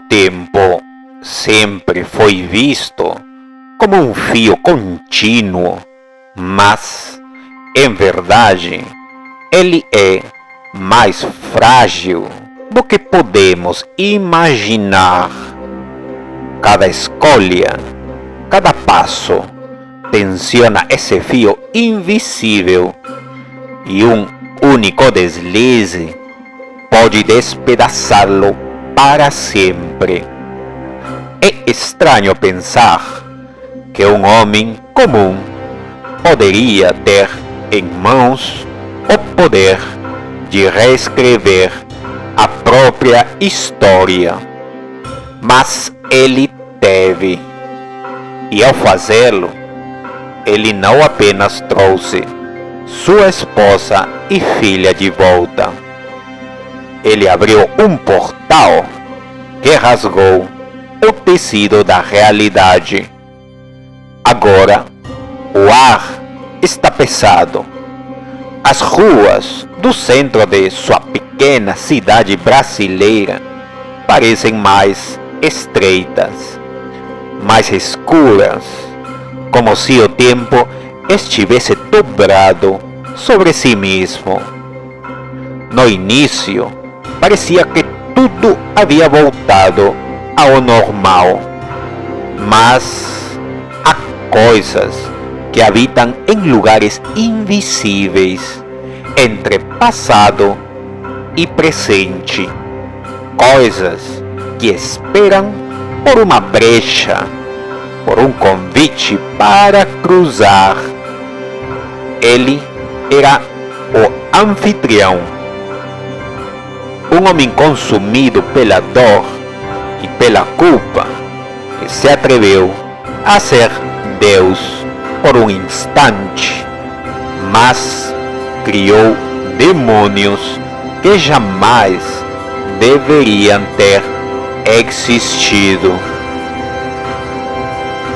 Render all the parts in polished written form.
tempo sempre foi visto como um fio contínuo, mas, em verdade, ele é mais frágil do que podemos imaginar. Cada escolha, cada passo, tensiona esse fio invisível e um único deslize pode despedaçá-lo para sempre. É estranho pensar que um homem comum poderia ter em mãos o poder de reescrever a própria história, mas ele teve, e ao fazê-lo, ele não apenas trouxe sua esposa e filha de volta, ele abriu um portal que rasgou o tecido da realidade. Agora, o ar está pesado. As ruas do centro de sua pequena cidade brasileira parecem mais estreitas, mais escuras, como se o tempo estivesse dobrado sobre si mesmo. No início, parecia que tudo havia voltado ao normal, mas há coisas que habitam em lugares invisíveis entre passado e presente, coisas que esperam por uma brecha, por um convite para cruzar. Ele era o anfitrião, um homem consumido pela dor e pela culpa, que se atreveu a ser Deus por um instante, mas criou demônios que jamais deveriam ter existido.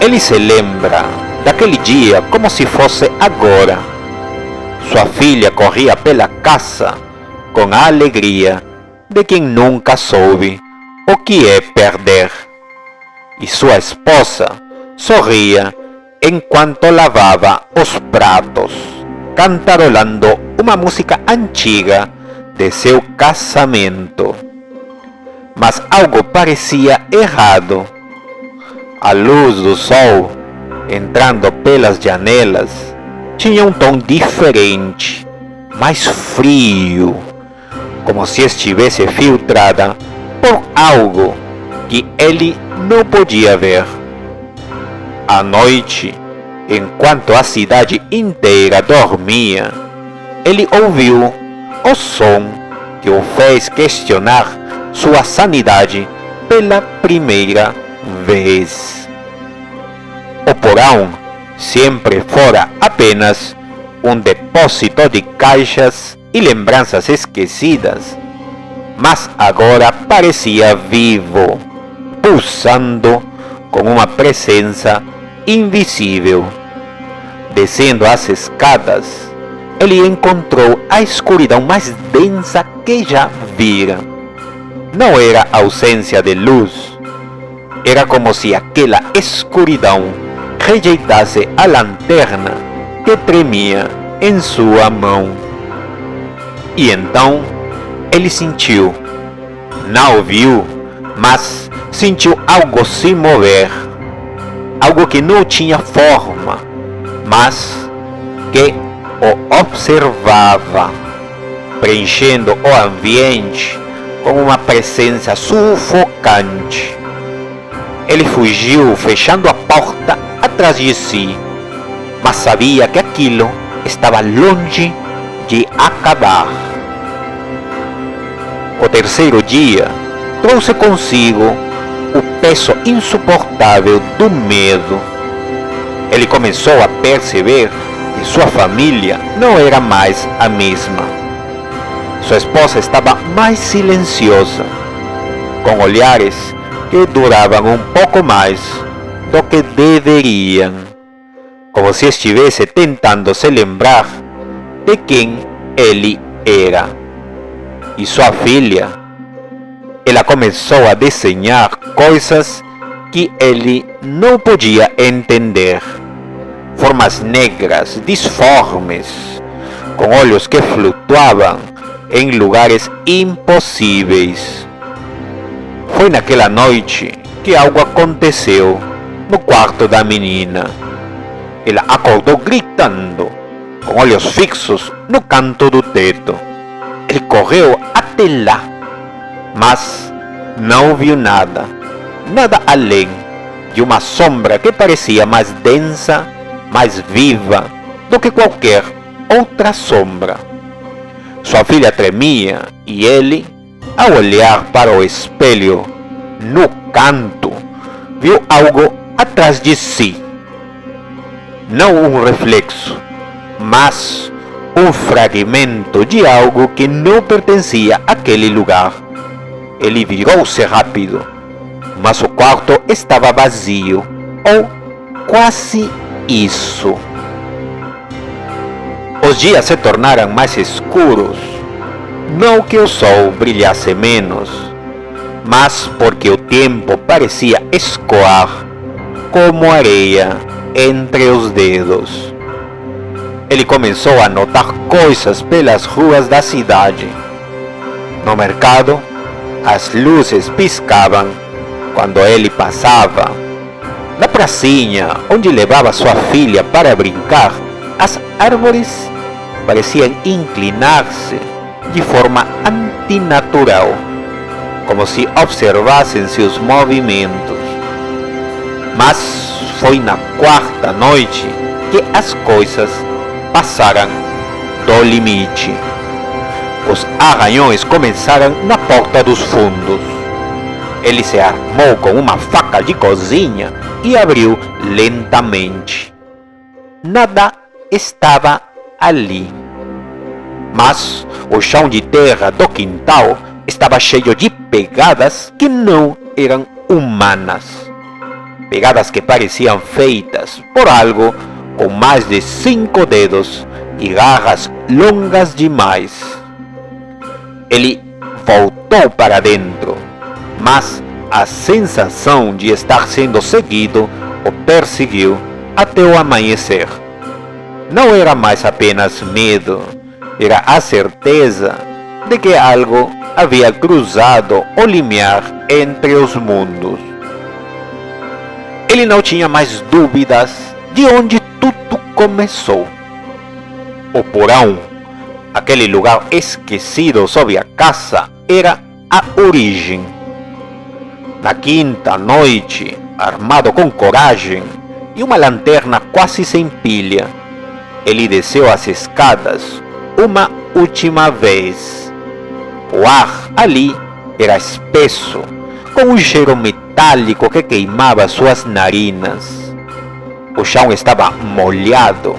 Ele se lembra daquele dia como se fosse agora. Sua filha corria pela casa com a alegria de quem nunca soube o que é perder. E sua esposa sorria enquanto lavava os pratos, cantarolando uma música antiga de seu casamento. Mas algo parecia errado. A luz do sol, entrando pelas janelas, tinha um tom diferente, mais frio, como se estivesse filtrada por algo que ele não podia ver. À noite, enquanto a cidade inteira dormia, ele ouviu o som que o fez questionar sua sanidade pela primeira vez. O porão sempre fora apenas um depósito de caixas e lembranças esquecidas, mas agora parecia vivo, pulsando com uma presença invisível. Descendo as escadas, ele encontrou a escuridão mais densa que já vira. Não era ausência de luz, era como se aquela escuridão rejeitasse a lanterna que tremia em sua mão. E então ele sentiu, não viu, mas sentiu algo se mover, algo que não tinha forma, mas que o observava, preenchendo o ambiente com uma presença sufocante. Ele fugiu, fechando a porta atrás de si, mas sabia que aquilo estava longe de acabar. O terceiro dia trouxe consigo o peso insuportável do medo. Ele começou a perceber que sua família não era mais a mesma. Sua esposa estava mais silenciosa, com olhares que duravam um pouco mais do que deveriam, como se estivesse tentando se lembrar de quem ele era. E sua filha ela começou a desenhar coisas que ele não podia entender. Formas negras, disformes, com olhos que flutuavam em lugares impossíveis. Foi naquela noite que algo aconteceu no quarto da menina. Ela acordou gritando, com olhos fixos no canto do teto. Ele correu até lá, mas não viu nada, nada além de uma sombra que parecia mais densa, mais viva do que qualquer outra sombra. Sua filha tremia e ele, ao olhar para o espelho no canto, viu algo atrás de si. Não um reflexo, mas um fragmento de algo que não pertencia àquele lugar. Ele virou-se rápido, mas o quarto estava vazio, ou quase isso. Os dias se tornaram mais escuros, não que o sol brilhasse menos, mas porque o tempo parecia escoar como areia entre os dedos. Ele começou a notar coisas pelas ruas da cidade. No mercado, as luzes piscavam quando ele passava. Na pracinha onde levava sua filha para brincar, as árvores pareciam inclinar-se de forma antinatural, como se observassem seus movimentos. Mas foi na quarta noite que as coisas passaram do limite. Os arranhões começaram na porta dos fundos. Ele se armou com uma faca de cozinha e abriu lentamente. Nada estava ali. Mas o chão de terra do quintal estava cheio de pegadas que não eram humanas. Pegadas que pareciam feitas por algo com mais de 5 dedos e garras longas demais. Ele voltou para dentro, mas a sensação de estar sendo seguido o perseguiu até o amanhecer. Não era mais apenas medo, era a certeza de que algo havia cruzado o limiar entre os mundos. Ele não tinha mais dúvidas de onde tudo começou. O porão, aquele lugar esquecido sob a casa, era a origem. Na quinta noite, armado com coragem e uma lanterna quase sem pilha, ele desceu as escadas uma última vez. O ar ali era espesso, com um cheiro metálico que queimava suas narinas. O chão estava molhado,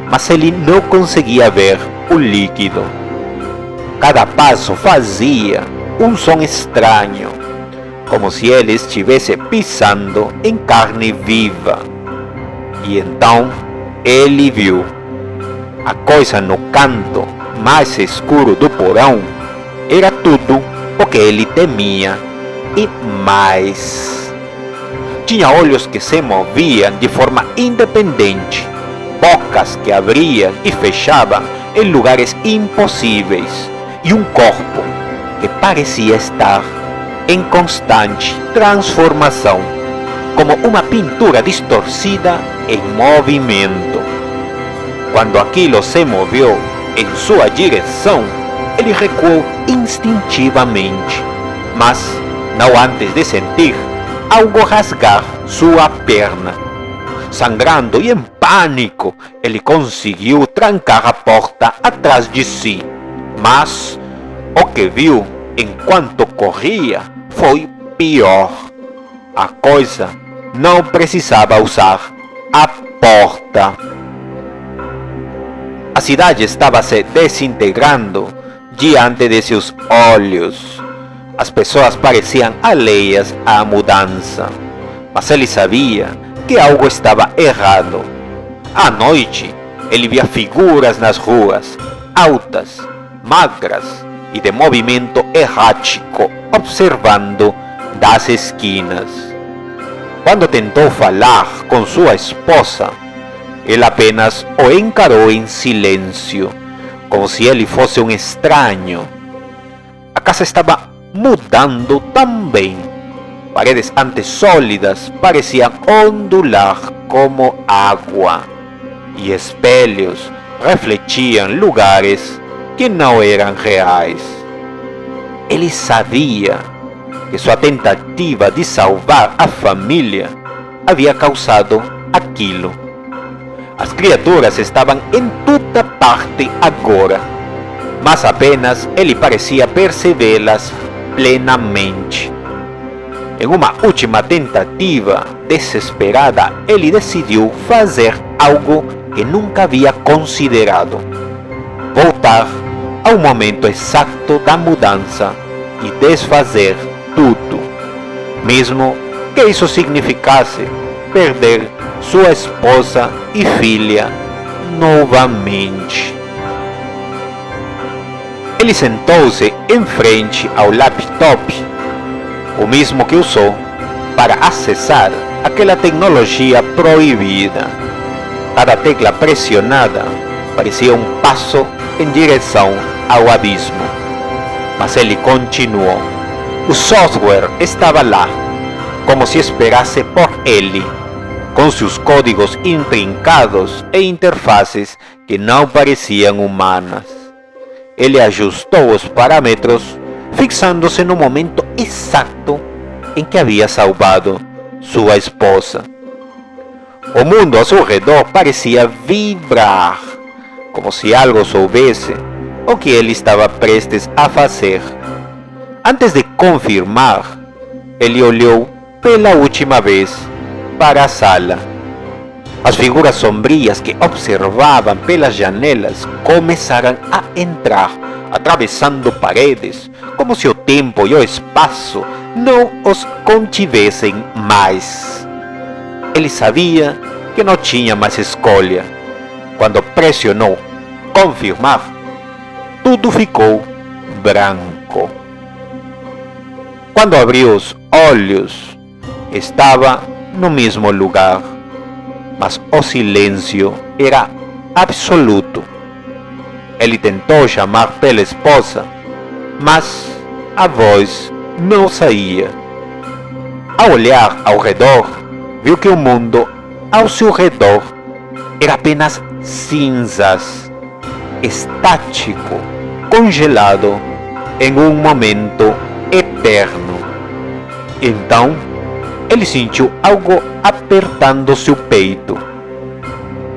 mas ele não conseguia ver o líquido. Cada passo fazia um som estranho, como se ele estivesse pisando em carne viva. E então ele viu a coisa no canto mais escuro do porão. Era tudo o que ele temia e mais. Tinha olhos que se moviam de forma independente, bocas que abriam e fechavam em lugares impossíveis e um corpo que parecia estar em constante transformação, como uma pintura distorcida em movimento. Quando aquilo se moveu em sua direção, ele recuou instintivamente, mas não antes de sentir algo rasgar sua perna. Sangrando e em pânico, ele conseguiu trancar a porta atrás de si, mas o que viu enquanto corria foi pior. A coisa não precisava usar a porta. A cidade estava se desintegrando diante de seus olhos. As pessoas pareciam alheias à mudança, mas ele sabia que algo estava errado. À noite, ele via figuras nas ruas, altas, magras e de movimento errático, observando das esquinas. Quando tentou falar com sua esposa, ele apenas o encarou em silêncio, como se ele fosse um estranho. A casa estava mudando também. Paredes antes sólidas pareciam ondular como água, e espelhos refletiam lugares que não eram reais. Ele sabia que sua tentativa de salvar a família havia causado aquilo. As criaturas estavam em toda parte agora, mas apenas ele parecia percebê-las plenamente. Em uma última tentativa desesperada, ele decidiu fazer algo que nunca havia considerado: voltar ao momento exato da mudança e desfazer tudo, mesmo que isso significasse perder sua esposa e filha novamente. Ele sentou-se em frente ao laptop, o mesmo que usou para acessar aquela tecnologia proibida. Cada tecla pressionada parecia um passo em direção ao abismo. Mas ele continuou. O software estava lá, como se esperasse por ele, com seus códigos intrincados e interfaces que não pareciam humanas. Ele ajustou os parâmetros, fixando-se no momento exato em que havia salvado sua esposa. O mundo ao seu redor parecia vibrar, como se algo soubesse o que ele estava prestes a fazer. Antes de confirmar, ele olhou pela última vez para a sala. As figuras sombrias que observavam pelas janelas começaram a entrar, atravessando paredes, como se o tempo e o espaço não os contivessem mais. Ele sabia que não tinha mais escolha. Quando pressionou confirmar, tudo ficou branco. Quando abriu os olhos, estava no mesmo lugar, mas o silêncio era absoluto. Ele tentou chamar pela esposa, mas a voz não saía. Ao olhar ao redor, viu que o mundo ao seu redor era apenas cinzas, estático, congelado em um momento eterno. Então, ele sentiu algo apertando seu peito.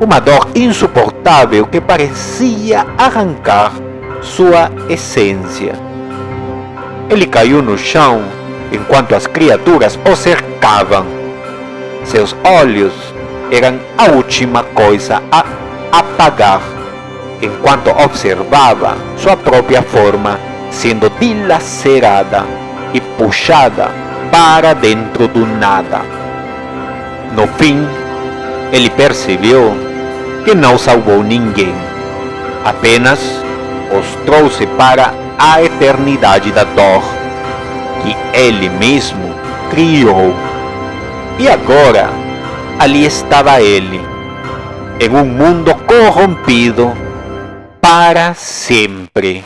Uma dor insuportável que parecia arrancar sua essência. Ele caiu no chão enquanto as criaturas o cercavam. Seus olhos eram a última coisa a apagar, enquanto observava sua própria forma sendo dilacerada e puxada para dentro do nada. No fim, ele percebeu que não salvou ninguém, apenas os trouxe para a eternidade da dor que ele mesmo criou. E agora, ali estava ele, em um mundo corrompido para sempre.